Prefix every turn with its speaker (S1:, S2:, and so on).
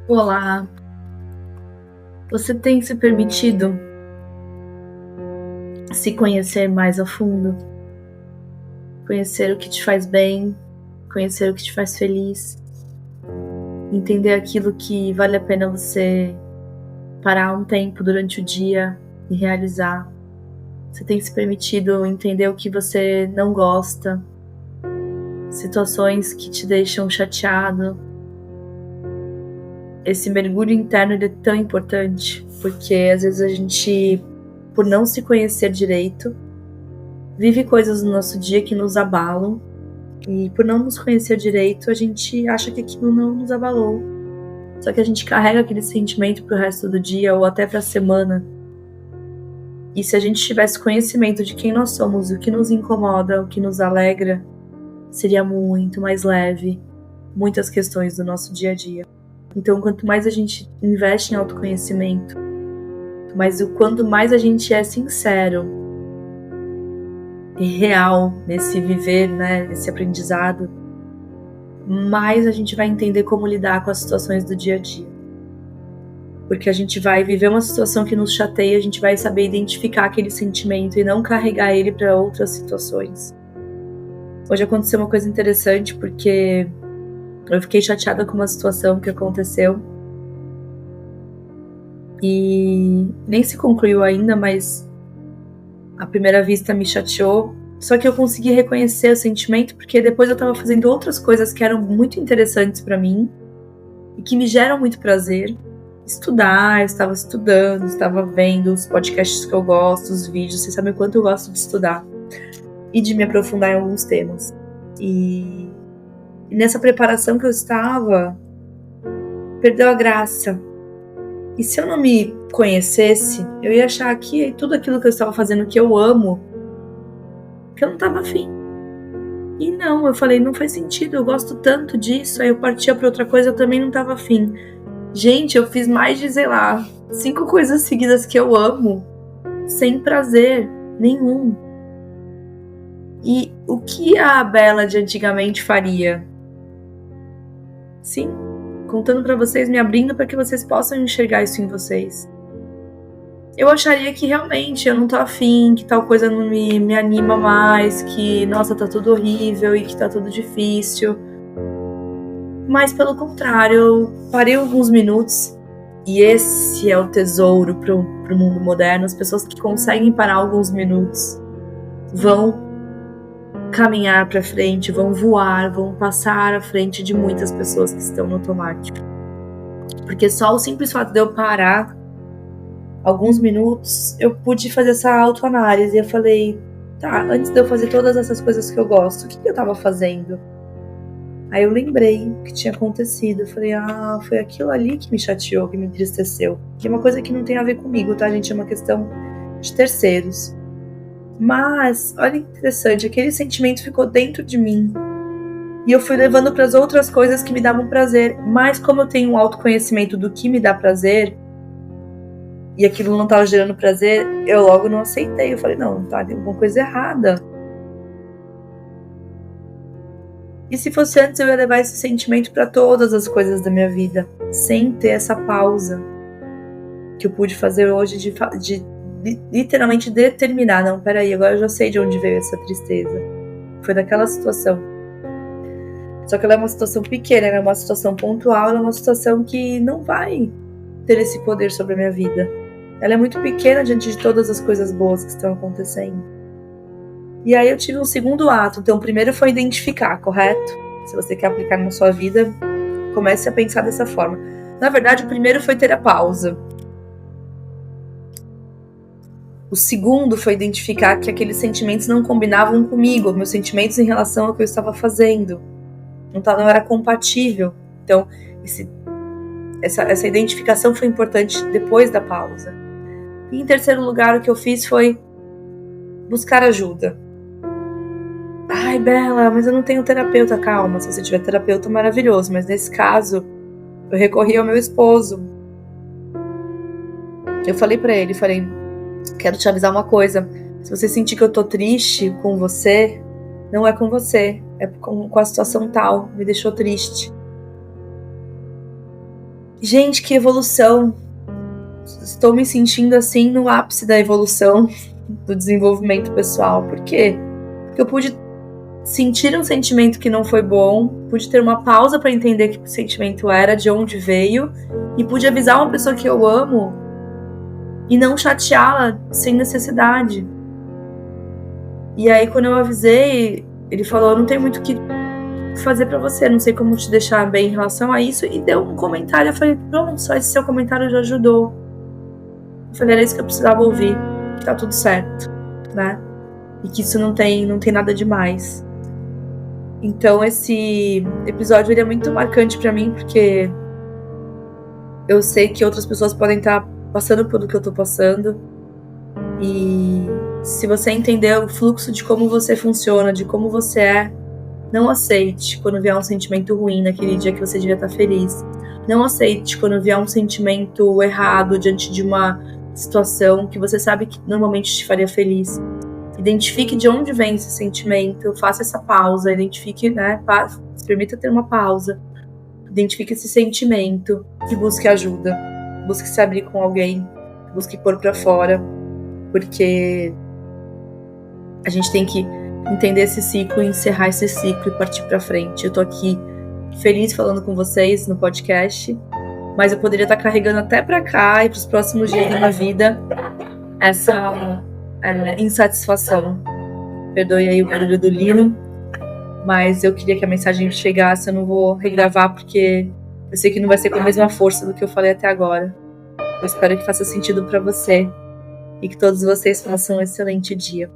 S1: Olá, você tem se permitido se conhecer mais a fundo? Conhecer o que te faz bem, conhecer o que te faz feliz, entender aquilo que vale a pena você parar um tempo durante o dia e realizar. Você tem se permitido entender o que você não gosta, situações que te deixam chateado. Esse mergulho interno ele é tão importante, porque às vezes a gente, por não se conhecer direito, vive coisas no nosso dia que nos abalam, e por não nos conhecer direito, a gente acha que aquilo não nos abalou. Só que a gente carrega aquele sentimento pro resto do dia ou até pra semana. E se a gente tivesse conhecimento de quem nós somos, o que nos incomoda, o que nos alegra, seria muito mais leve muitas questões do nosso dia a dia. Então, quanto mais a gente investe em autoconhecimento, quanto mais a gente é sincero e real nesse viver, nesse aprendizado, mais a gente vai entender como lidar com as situações do dia a dia. Porque a gente vai viver uma situação que nos chateia, a gente vai saber identificar aquele sentimento e não carregar ele para outras situações. Hoje aconteceu uma coisa interessante, porque eu fiquei chateada com uma situação que aconteceu e nem se concluiu ainda, mas à primeira vista me chateou. Só que eu consegui reconhecer o sentimento porque depois eu estava fazendo outras coisas que eram muito interessantes para mim e que me geram muito prazer. Estudar, eu estava estudando, estava vendo os podcasts que eu gosto, os vídeos. Vocês sabem o quanto eu gosto de estudar e de me aprofundar em alguns temas. E nessa preparação que eu estava, perdeu a graça. E se eu não me conhecesse, eu ia achar que tudo aquilo que eu estava fazendo que eu amo, que eu não estava afim. E não, eu falei, não faz sentido, eu gosto tanto disso. Aí eu partia para outra coisa, eu também não estava afim. Gente, eu fiz mais de, 5 coisas seguidas que eu amo, sem prazer nenhum. E o que a Bela de antigamente faria? Sim, contando pra vocês, me abrindo para que vocês possam enxergar isso em vocês. Eu acharia que realmente eu não tô afim, que tal coisa não me anima mais, que, nossa, tá tudo horrível e que tá tudo difícil. Mas, pelo contrário, eu parei alguns minutos, e esse é o tesouro pro mundo moderno. As pessoas que conseguem parar alguns minutos vão caminhar para frente, vão voar, vão passar à frente de muitas pessoas que estão no automático. Porque só o simples fato de eu parar alguns minutos, eu pude fazer essa autoanálise. E eu falei, tá, antes de eu fazer todas essas coisas que eu gosto, o que eu tava fazendo? Aí eu lembrei o que tinha acontecido. Eu falei, foi aquilo ali que me chateou, que me entristeceu. Que é uma coisa que não tem a ver comigo, tá, gente? É uma questão de terceiros. Mas, olha que interessante, aquele sentimento ficou dentro de mim. E eu fui levando para as outras coisas que me davam prazer. Mas como eu tenho um autoconhecimento do que me dá prazer, e aquilo não estava gerando prazer, eu logo não aceitei. Eu falei, não, tá, tem alguma coisa errada. E se fosse antes, eu ia levar esse sentimento para todas as coisas da minha vida, sem ter essa pausa que eu pude fazer hoje de literalmente determinar. Não, peraí, agora eu já sei de onde veio essa tristeza. Foi daquela situação. Só que ela é uma situação pequena, ela é uma situação pontual, ela é uma situação que não vai ter esse poder sobre a minha vida. Ela é muito pequena diante de todas as coisas boas que estão acontecendo. E aí eu tive um segundo ato. Então o primeiro foi identificar, correto? Se você quer aplicar na sua vida, comece a pensar dessa forma. Na verdade, o primeiro foi ter a pausa. O segundo foi identificar que aqueles sentimentos não combinavam comigo, meus sentimentos em relação ao que eu estava fazendo. Não era compatível. Então, essa identificação foi importante depois da pausa. E em terceiro lugar, o que eu fiz foi buscar ajuda. Ai, Bela, mas eu não tenho terapeuta. Calma, se você tiver terapeuta, maravilhoso. Mas nesse caso, eu recorri ao meu esposo. Eu falei pra ele, quero te avisar uma coisa. Se você sentir que eu tô triste com você, não é com você, é com a situação tal, me deixou triste. Gente, que evolução! Estou me sentindo assim no ápice da evolução do desenvolvimento pessoal. Por quê? Porque eu pude sentir um sentimento que não foi bom, pude ter uma pausa para entender que o sentimento era, de onde veio, e pude avisar uma pessoa que eu amo e não chateá-la sem necessidade. E aí, quando eu avisei, ele falou: eu não tenho muito o que fazer pra você, não sei como te deixar bem em relação a isso, e deu um comentário. Eu falei: pronto, só esse seu comentário já ajudou. Eu falei: era isso que eu precisava ouvir, que tá tudo certo, né? E que isso não tem nada demais. Então esse episódio ele é muito marcante pra mim, porque eu sei que outras pessoas podem estar passando por o que eu tô passando. E se você entender o fluxo de como você funciona, de como você é, não aceite quando vier um sentimento ruim naquele dia que você devia estar feliz. Não aceite quando vier um sentimento errado diante de uma situação que você sabe que normalmente te faria feliz. Identifique de onde vem esse sentimento, faça essa pausa, identifique, né, se permita ter uma pausa, identifique esse sentimento e busque ajuda, busque se abrir com alguém, busque pôr pra fora, porque a gente tem que entender esse ciclo, encerrar esse ciclo e partir pra frente. Eu tô aqui feliz falando com vocês no podcast, mas eu poderia estar carregando até pra cá e pros próximos dias da minha vida essa insatisfação. Perdoe aí o barulho do Lino, mas eu queria que a mensagem chegasse. Eu não vou regravar porque eu sei que não vai ser com a mesma força do que eu falei até agora. Eu espero que faça sentido pra você e que todos vocês façam um excelente dia.